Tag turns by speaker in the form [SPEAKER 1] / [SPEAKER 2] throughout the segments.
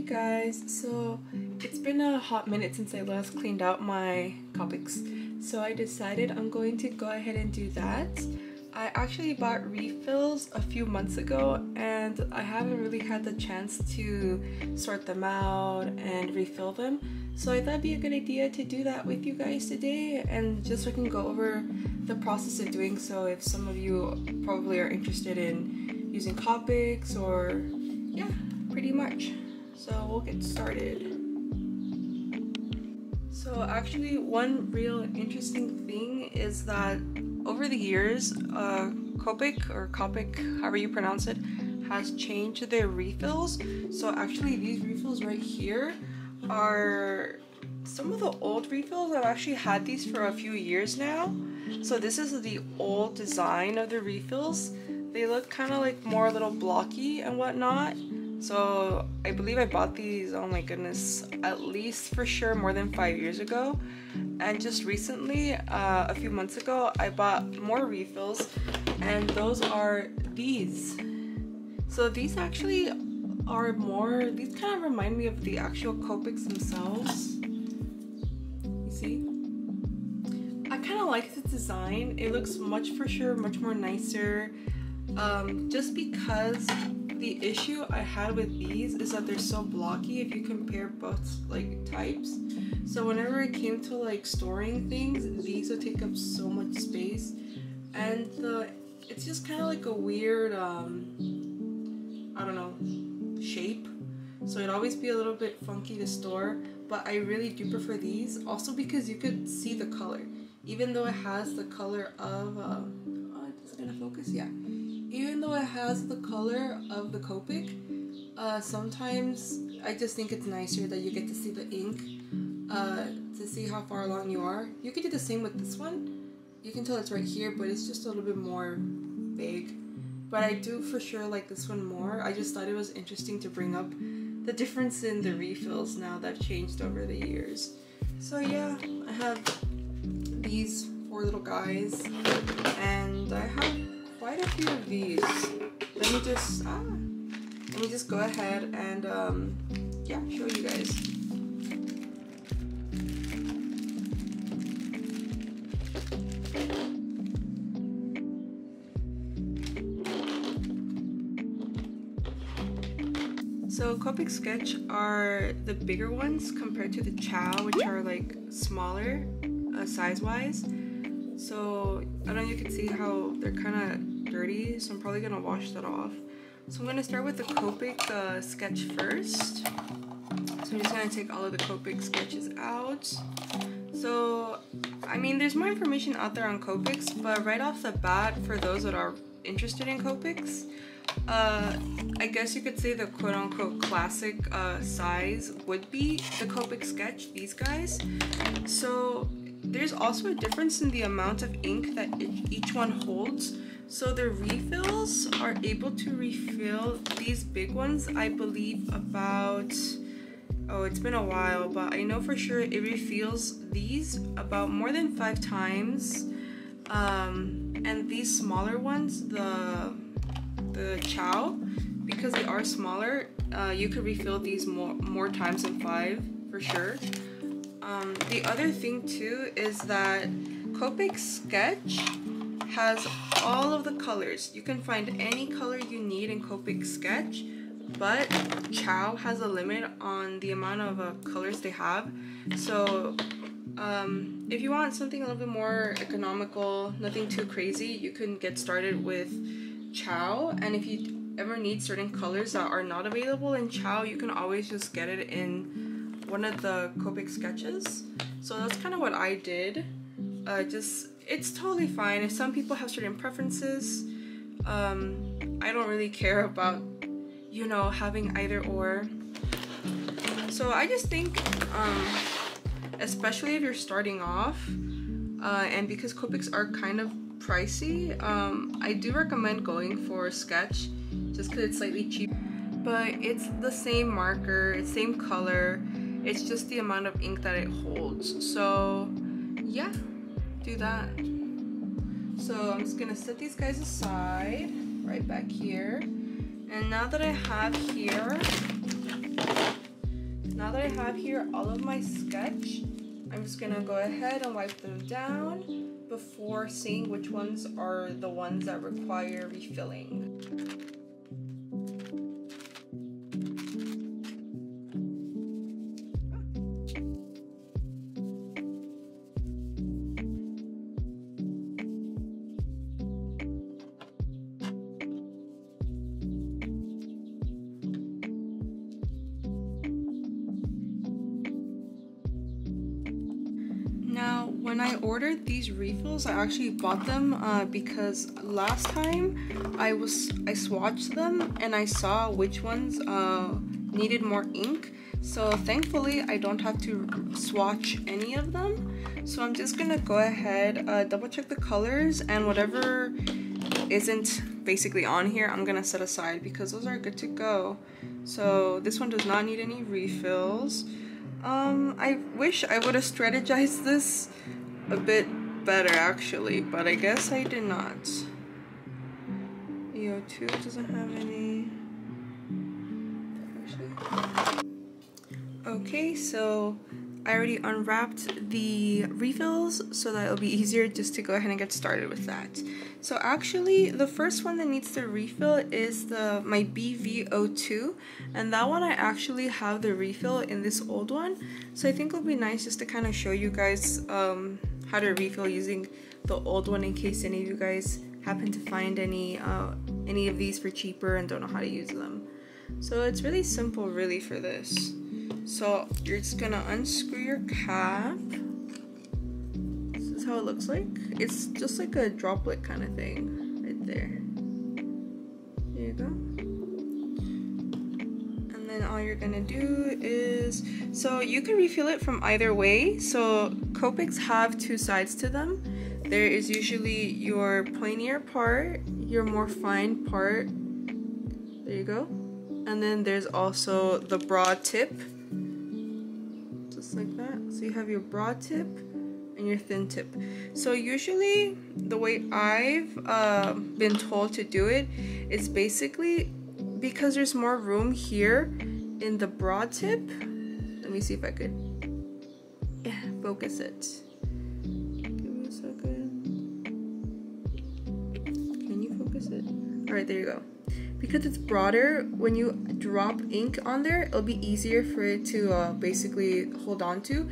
[SPEAKER 1] guys, so it's been a hot minute since I last cleaned out my Copics, so I decided I'm going to go ahead and do that. I actually bought refills a few months ago and I haven't really had the chance to sort them out and refill them, so I thought it'd be a good idea to do that with you guys today, and just so I can go over the process of doing so if some of you probably are interested in using Copics, or yeah, pretty much. So we'll get started. So actually, one real interesting thing is that over the years, Copic, or Copic, however you pronounce it, has changed their refills. So actually these refills right here are some of the old refills. I've actually had these for a few years now. So this is the old design of the refills. They look kind of like more a little blocky and whatnot. So I believe I bought these, oh my goodness, at least for sure more than 5 years ago. And just recently, a few months ago, I bought more refills, and those are these. So these actually are more, these kind of remind me of the actual Copics themselves. You see? I kind of like the design. It looks much more nicer. Just because the issue I had with these is that they're so blocky if you compare both like types. So whenever it came to like storing things, these would take up so much space, and it's just kind of like a weird I don't know, shape, so it'd always be a little bit funky to store. But I really do prefer these, also because you could see the color, even though it has the color of is it gonna focus? Yeah. Even though it has the color of the Copic, sometimes I just think it's nicer that you get to see the ink, to see how far along you are. You could do the same with this one. You can tell it's right here, but it's just a little bit more vague. But I do for sure like this one more. I just thought it was interesting to bring up the difference in the refills now that changed over the years. So yeah, I have these 4 little guys, and I have quite a few of these. Let me just go ahead and yeah, show you guys. So Copic Sketch are the bigger ones compared to the Chow, which are like smaller size-wise. So I don't know, you can see how they're kind of dirty, so I'm probably gonna wash that off. So I'm gonna start with the Copic sketch first. So I'm just gonna take all of the Copic sketches out. So I mean, there's more information out there on Copics, but right off the bat, for those that are interested in Copics, I guess you could say the quote-unquote classic size would be the Copic sketch, these guys. So there's also a difference in the amount of ink that each one holds. So the refills are able to refill these big ones, I believe about, oh, it's been a while, but I know for sure it refills these about more than 5 times. And these smaller ones, the Chow, because they are smaller, you could refill these more times than 5 for sure. The other thing too is that Copic Sketch has all of the colors. You can find any color you need in Copic Sketch, but Chow has a limit on the amount of colors they have. So if you want something a little bit more economical, nothing too crazy, you can get started with Chow. And if you ever need certain colors that are not available in Chow, you can always just get it in one of the Copic sketches. So that's kind of what I did. It's totally fine if some people have certain preferences. I don't really care about, you know, having either or. So I just think, especially if you're starting off, and because Copics are kind of pricey, I do recommend going for Sketch just because it's slightly cheap. But it's the same marker, it's same color, it's just the amount of ink that it holds. So yeah, do that. So I'm just gonna set these guys aside right back here. And now that I have here now that I have here all of my sketch, I'm just gonna go ahead and wipe them down before seeing which ones are the ones that require refilling. Now, when I ordered these refills, I actually bought them because last time I swatched them and I saw which ones needed more ink. So thankfully, I don't have to swatch any of them. So I'm just gonna go ahead, double check the colors, and whatever isn't basically on here, I'm gonna set aside because those are good to go. So this one does not need any refills. I wish I would have strategized this a bit better actually, but I guess I did not. EO2 doesn't have any. Okay, so I already unwrapped the refills so that it'll be easier just to go ahead and get started with that. So actually, the first one that needs the refill is my BV02, and that one I actually have the refill in this old one. So I think it'll be nice just to kind of show you guys how to refill using the old one in case any of you guys happen to find any of these for cheaper and don't know how to use them. So it's really simple really for this. So you're just gonna unscrew your cap. This is how it looks like. It's just like a droplet kind of thing right there. There you go. And then all you're gonna do is, so you can refill it from either way. So Copics have two sides to them. There is usually your pointier part, your more fine part. There you go. And then there's also the broad tip. Just like that. So you have your broad tip and your thin tip. So usually the way I've been told to do it is basically because there's more room here in the broad tip. Let me see if I could focus it. Give me a second. Can you focus it? Alright, there you go. Because it's broader, when you drop ink on there, it'll be easier for it to basically hold on to.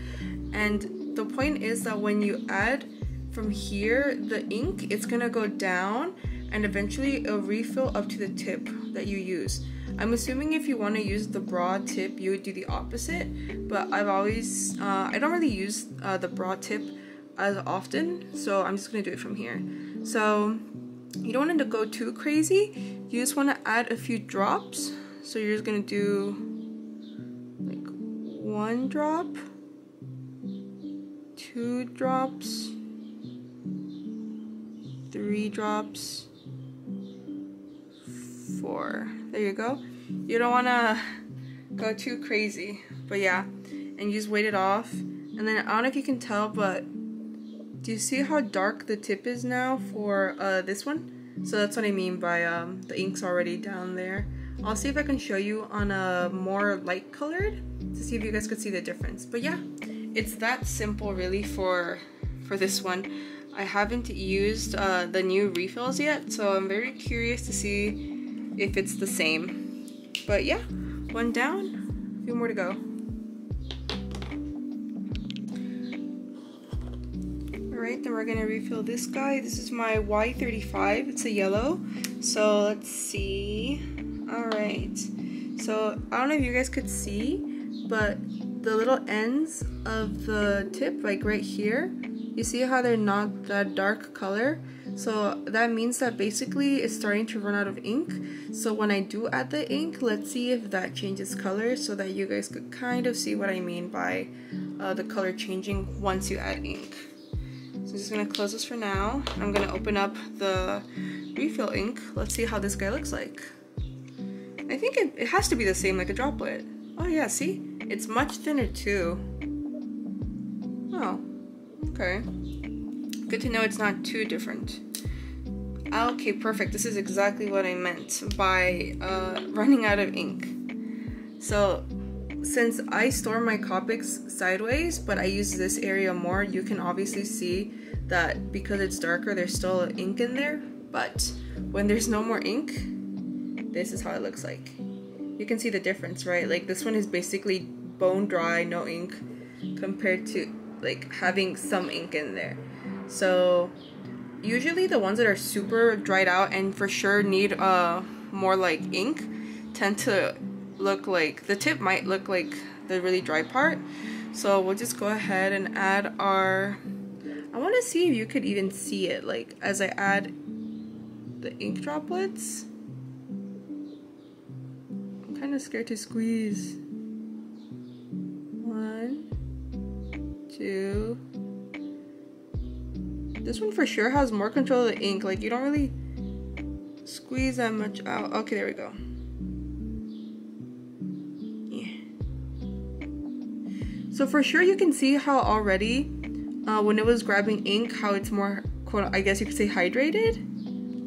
[SPEAKER 1] And the point is that when you add from here the ink, it's gonna go down and eventually it'll refill up to the tip that you use. I'm assuming if you want to use the broad tip, you would do the opposite, but I've always, I don't really use the broad tip as often, so I'm just gonna do it from here. So you don't want it to go too crazy. You just want to add a few drops. So you're just going to do like 1 drop, 2 drops, 3 drops, 4. There you go. You don't want to go too crazy, but yeah. And you just wait it off. And then I don't know if you can tell, but do you see how dark the tip is now for this one? So that's what I mean by the ink's already down there. I'll see if I can show you on a more light colored to see if you guys could see the difference. But yeah, it's that simple really for this one. I haven't used the new refills yet, so I'm very curious to see if it's the same. But yeah, 1 down, a few more to go. Alright, then we're going to refill this guy. This is my Y35. It's a yellow. So let's see. Alright. So I don't know if you guys could see, but the little ends of the tip, like right here, you see how they're not that dark color? So that means that basically it's starting to run out of ink. So when I do add the ink, let's see if that changes color so that you guys could kind of see what I mean by the color changing once you add ink. So I'm just going to close this for now. I'm going to open up the refill ink. Let's see how this guy looks like. I think it has to be the same like a droplet. Oh yeah, see? It's much thinner too. Oh, okay. Good to know it's not too different. Okay, perfect. This is exactly what I meant by running out of ink. So since I store my Copics sideways, but I use this area more, you can obviously see that because it's darker, there's still ink in there. But when there's no more ink, this is how it looks like. You can see the difference, right? Like this one is basically bone dry, no ink, compared to like having some ink in there. So usually the ones that are super dried out and for sure need more like ink tend to look like, the tip might look like the really dry part. So we'll just go ahead and add our, I want to see if you could even see it, like as I add the ink droplets. I'm kind of scared to squeeze. 1, 2. This one for sure has more control of the ink, like you don't really squeeze that much out. Okay, there we go. So for sure you can see how already when it was grabbing ink, how it's more, I guess you could say, hydrated.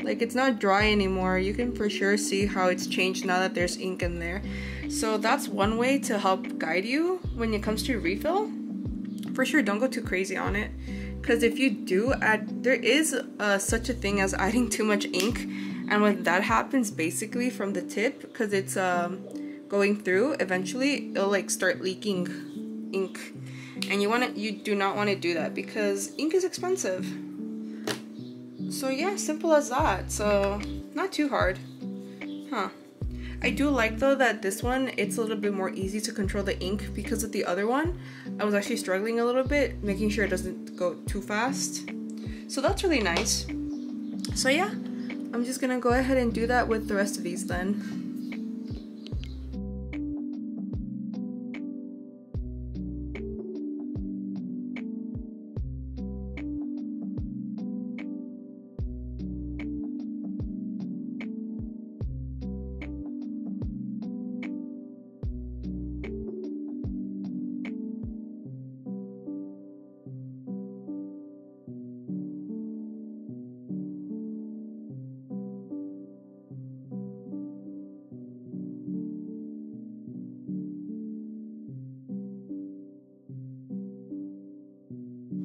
[SPEAKER 1] Like it's not dry anymore. You can for sure see how it's changed now that there's ink in there. So that's one way to help guide you when it comes to refill. For sure, don't go too crazy on it, because if you do add, there is such a thing as adding too much ink, and when that happens basically from the tip, because it's going through, eventually it'll like start leaking ink, and you do not want to do that because ink is expensive. So yeah, simple as that. So not too hard, huh? I do like though that this one, it's a little bit more easy to control the ink, because with the other one I was actually struggling a little bit making sure it doesn't go too fast. So that's really nice. So yeah, I'm just gonna go ahead and do that with the rest of these then.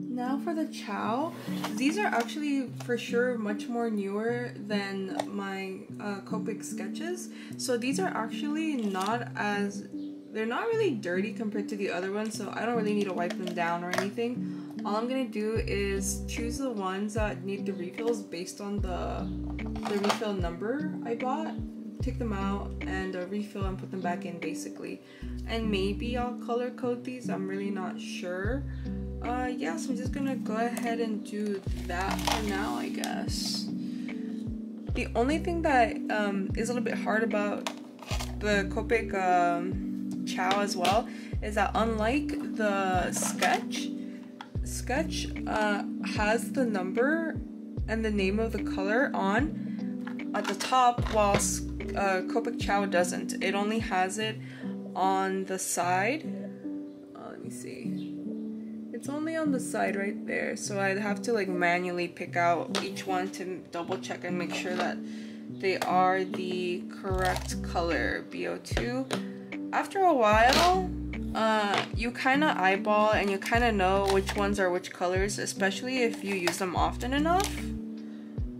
[SPEAKER 1] Now for the Chow, these are actually for sure much more newer than my Copic sketches. So these are actually not as, they're not really dirty compared to the other ones, so I don't really need to wipe them down or anything. All I'm gonna do is choose the ones that need the refills based on the refill number I bought, take them out and refill and put them back in basically. And maybe I'll color code these, I'm really not sure. Yeah, so I'm just gonna go ahead and do that for now, I guess. The only thing that is a little bit hard about the Copic Chow as well is that unlike the sketch has the number and the name of the color on at the top, whilst Copic Chow doesn't. It only has it on the side. Let me see. It's only on the side right there, so I'd have to like manually pick out each one to double check and make sure that they are the correct color, BO2. After a while, you kind of eyeball and you kind of know which ones are which colors, especially if you use them often enough.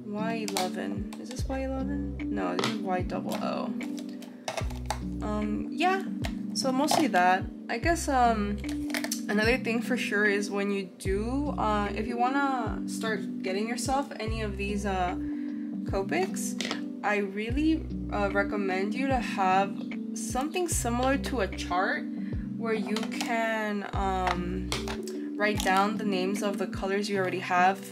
[SPEAKER 1] Y11. Is this Y11? No, this is Y00. Yeah, so mostly that. I guess, another thing for sure is when you do, if you want to start getting yourself any of these Copics, I really recommend you to have something similar to a chart where you can write down the names of the colors you already have.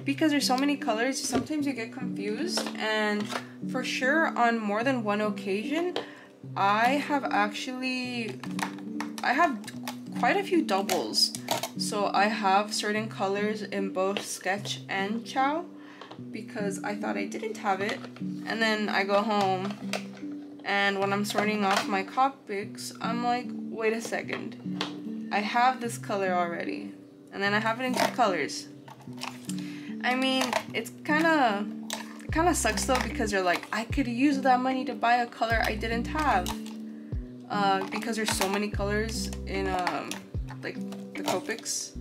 [SPEAKER 1] Because there's so many colors, sometimes you get confused, and for sure on more than one occasion, I have quite a few doubles. So I have certain colors in both sketch and Chow because I thought I didn't have it, and then I go home and when I'm sorting off my Copics, I'm like, wait a second, I have this color already, and then I have it in two colors. I mean, it kind of sucks though, because you're like, I could use that money to buy a color I didn't have. because there's so many colors in like the Copics.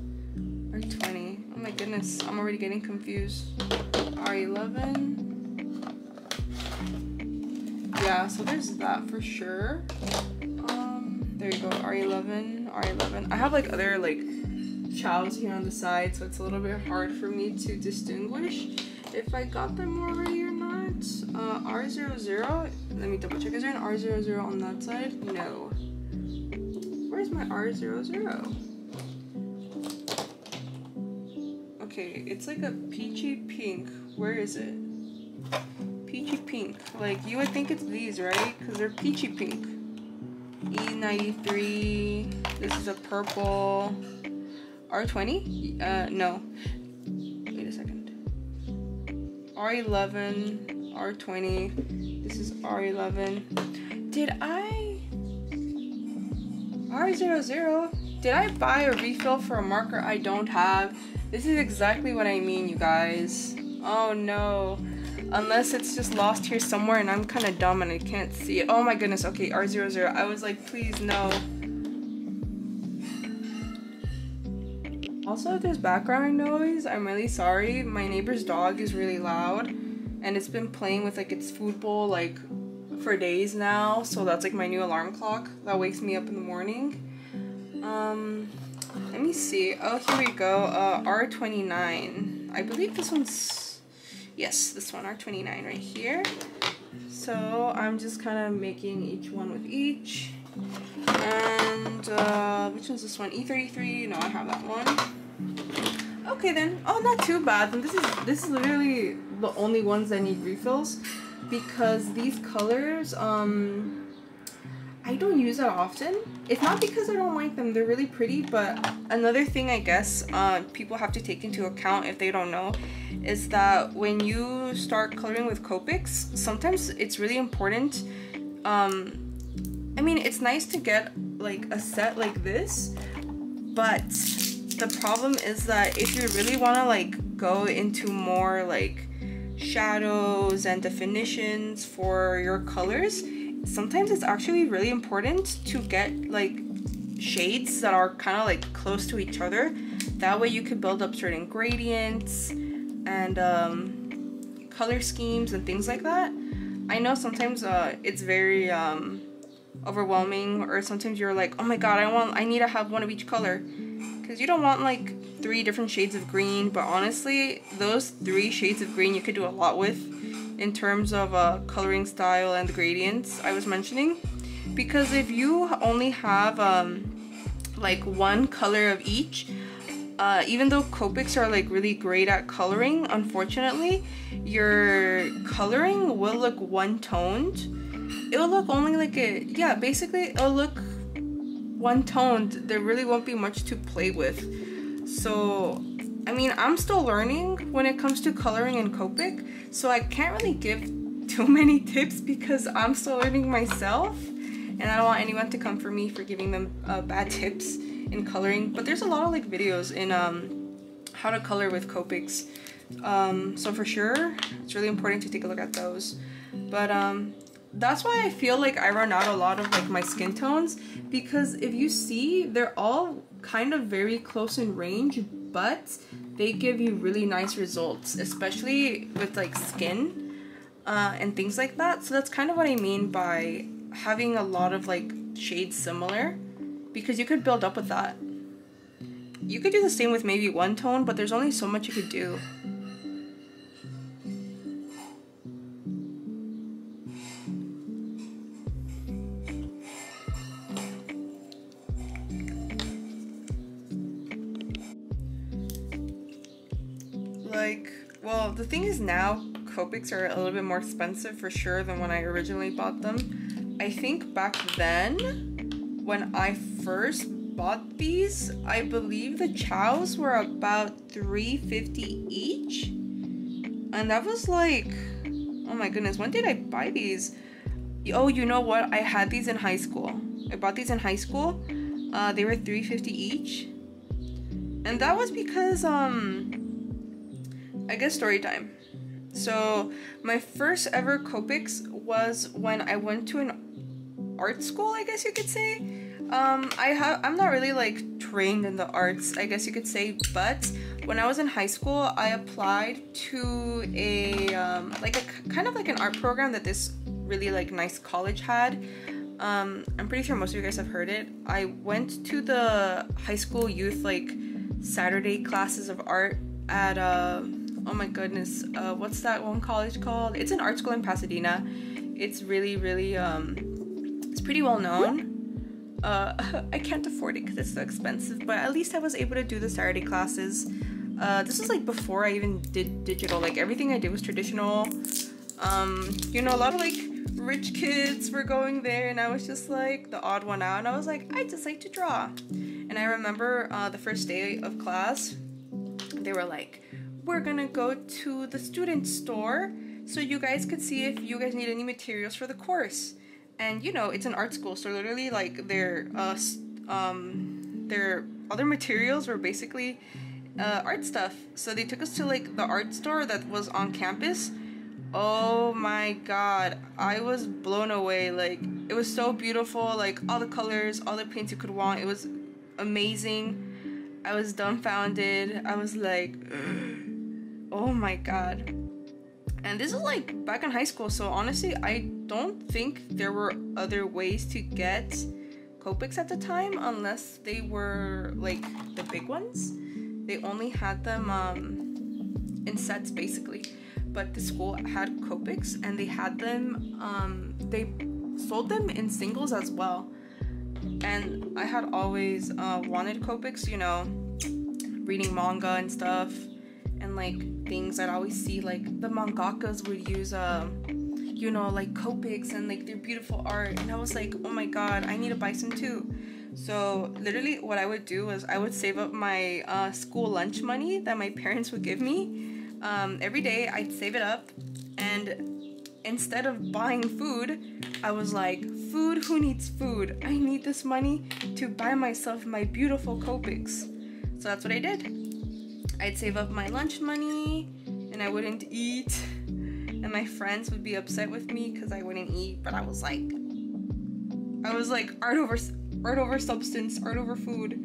[SPEAKER 1] R20. Oh my goodness, I'm already getting confused. R11. Yeah, so there's that for sure. There you go, R11, R11. I have like other like chows here on the side, so it's a little bit hard for me to distinguish if I got them already or not. R00, let me double check. Is there an R00 on that side? No. Where's my R00? Okay, it's like a peachy pink. Where is it? Peachy pink. Like, you would think it's these, right? Because they're peachy pink. E93. This is a purple. R20? No. Wait a second. R11. R20. This is R11. Did I... R00. Did I buy a refill for a marker I don't have? This is exactly what I mean, you guys. Oh no. Unless it's just lost here somewhere and I'm kind of dumb and I can't see it. Oh my goodness. Okay, R00. I was like, please, no. Also, if there's background noise, I'm really sorry. My neighbor's dog is really loud and it's been playing with like its food bowl like for days now. So that's like my new alarm clock that wakes me up in the morning. Let me see. Oh, here we go. R29. I believe this one's... Yes, this one, R29 right here. So I'm just kind of making each one with each. And which one's this one? E33. No, I have that one. Okay then. Oh, not too bad. And this is literally the only ones that need refills because these colors I don't use that often. It's not because I don't like them, they're really pretty, but another thing I guess people have to take into account if they don't know is that when you start coloring with Copics, sometimes it's really important. I mean, it's nice to get like a set like this, but the problem is that if you really want to like go into more like shadows and definitions for your colors, sometimes it's actually really important to get like shades that are kind of like close to each other. That way you can build up certain gradients and color schemes and things like that. I know sometimes it's very overwhelming, or sometimes you're like, oh my god, I need to have one of each color, because you don't want like 3 different shades of green. But honestly, those 3 shades of green you could do a lot with in terms of coloring style and the gradients I was mentioning. Because if you only have like one color of each, even though Copics are like really great at coloring, unfortunately your coloring will look one-toned. It will look only like basically it'll look one-toned. There really won't be much to play with. So I mean, I'm still learning when it comes to coloring in Copic, so I can't really give too many tips because I'm still learning myself, and I don't want anyone to come for me for giving them bad tips in coloring. But there's a lot of like videos in how to color with Copics, so for sure it's really important to take a look at those. But that's why I feel like I run out a lot of like my skin tones, because if you see, they're all kind of very close in range, but they give you really nice results, especially with like skin and things like that. So that's kind of what I mean by having a lot of like shades similar, because you could build up with that. You could do the same with maybe one tone, but there's only so much you could do. Like, well, the thing is now Copics are a little bit more expensive for sure than when I originally bought them. I think back then when I first bought these, I believe the chows were about $3.50 each, and that was like, oh my goodness, when did I buy these? Oh, you know what, I had these in high school. I bought these in high school. They were $3.50 each, and that was because I guess story time. So my first ever Copics was when I went to art school, I guess you could say. I'm not really like trained in the arts, I guess you could say, but when I was in high school, I applied to a kind of like an art program that this really like nice college had. I'm pretty sure most of you guys have heard it. I went to the high school youth like Saturday classes of art at oh my goodness, what's that one college called? It's an art school in Pasadena. It's really it's pretty well known. I can't afford it because it's so expensive, but at least I was able to do the Saturday classes. This was like before I even did digital. Like everything I did was traditional. You know, a lot of like rich kids were going there, and I was just like the odd one out, and I was like, I just like to draw. And I remember the first day of class, they were like, we're gonna go to the student store so you guys could see if you guys need any materials for the course. And you know, it's an art school, so literally like their other materials were basically art stuff. So they took us to like the art store that was on campus. Oh my god, I was blown away. Like, it was so beautiful, like all the colors, all the paints you could want. It was amazing. I was dumbfounded. I was like, oh my god. And this is like back in high school, so honestly I don't think there were other ways to get Copics at the time unless they were like the big ones. They only had them in sets basically. But the school had Copics, and they had them, they sold them in singles as well. And I had always wanted Copics, you know, reading manga and stuff, and like things I'd always see, like the mangakas would use, you know, like Copics and like their beautiful art. And I was like, oh my god, I need to buy some too. So literally what I would do was I would save up my school lunch money that my parents would give me. Every day I'd save it up, and instead of buying food, I was like, food, who needs food? I need this money to buy myself my beautiful Copics. So that's what I did. I'd save up my lunch money, and I wouldn't eat, and my friends would be upset with me because I wouldn't eat, but I was like art over substance, art over food.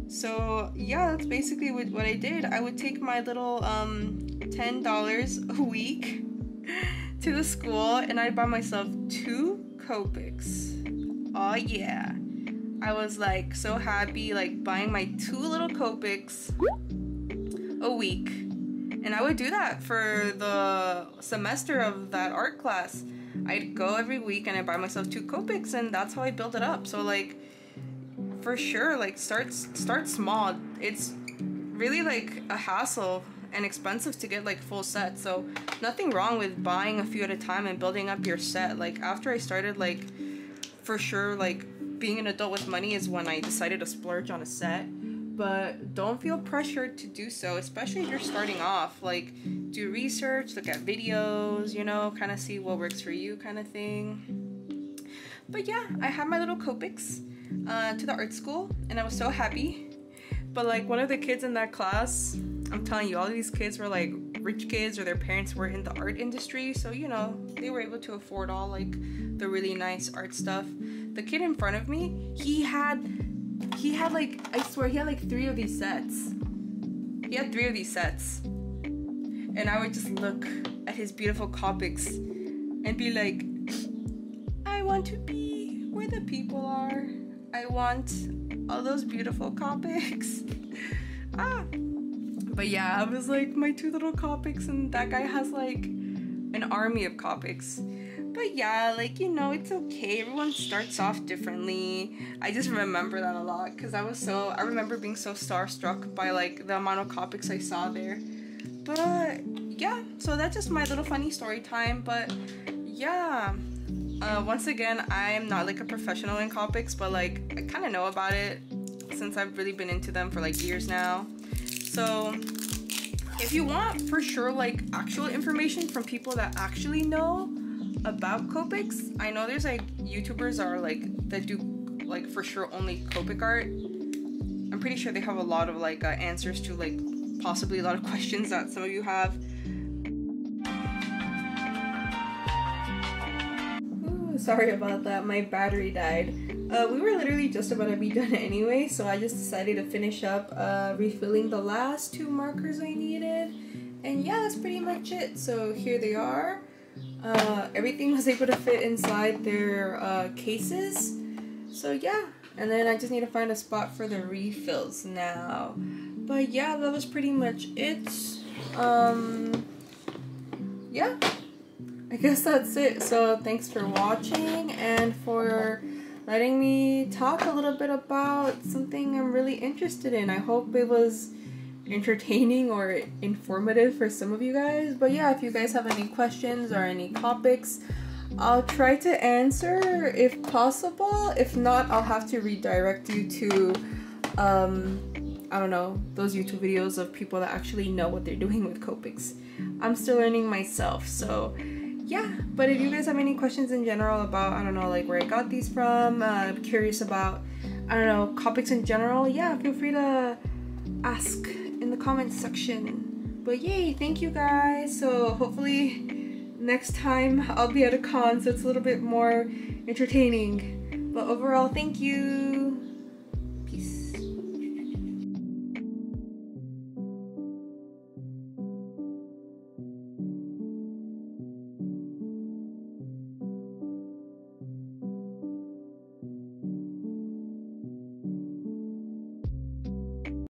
[SPEAKER 1] So yeah, that's basically what I did. I would take my little $10 a week to the school, and I'd buy myself 2 Copics. Oh yeah. I was like so happy, like buying my 2 little Copics a week. And I would do that for the semester of that art class. I'd go every week and I'd buy myself 2 Copics, and that's how I built it up. So like, for sure, like start small. It's really like a hassle and expensive to get like full sets, so nothing wrong with buying a few at a time and building up your set. Like after I started, like for sure, like being an adult with money is when I decided to splurge on a set. But don't feel pressured to do so, especially if you're starting off. Like, do research, look at videos, you know, kind of see what works for you, kind of thing. But yeah, I had my little Copics to the art school, and I was so happy. But like one of the kids in that class, I'm telling you, all of these kids were like rich kids, or their parents were in the art industry, so you know, they were able to afford all like the really nice art stuff. The kid in front of me, he had like, I swear, he had like 3 of these sets. He had 3 of these sets. And I would just look at his beautiful Copics and be like, I want to be where the people are. I want all those beautiful Copics. But yeah, I was like, my 2 little Copics, and that guy has like an army of Copics. But yeah, like, you know, it's okay. Everyone starts off differently. I just remember that a lot because I remember being so starstruck by like the amount of Copics I saw there. But yeah, so that's just my little funny story time. But yeah, once again, I'm not like a professional in Copics, but like I kind of know about it since I've really been into them for like years now. So if you want for sure like actual information from people that actually know about Copics, I know there's like YouTubers that do like for sure only Copic art. I'm pretty sure they have a lot of like answers to like possibly a lot of questions that some of you have. Ooh, Sorry about that, my battery died. We were literally just about to be done anyway, so I just decided to finish up refilling the last 2 markers I needed. And yeah, that's pretty much it. So here they are. Everything was able to fit inside their cases. So yeah, and then I just need to find a spot for the refills now. But yeah, that was pretty much it. Yeah, I guess that's it. So thanks for watching and for letting me talk a little bit about something I'm really interested in. I hope it was entertaining or informative for some of you guys. But yeah, if you guys have any questions or any topics, I'll try to answer if possible. If not, I'll have to redirect you to I don't know, those YouTube videos of people that actually know what they're doing with Copics. I'm still learning myself, so yeah. But if you guys have any questions in general about, I don't know, like where I got these from, curious about, I don't know, Copics in general, yeah, feel free to ask in the comments section. But yay, thank you guys. So hopefully next time I'll be at a con, so it's a little bit more entertaining. But overall, thank you.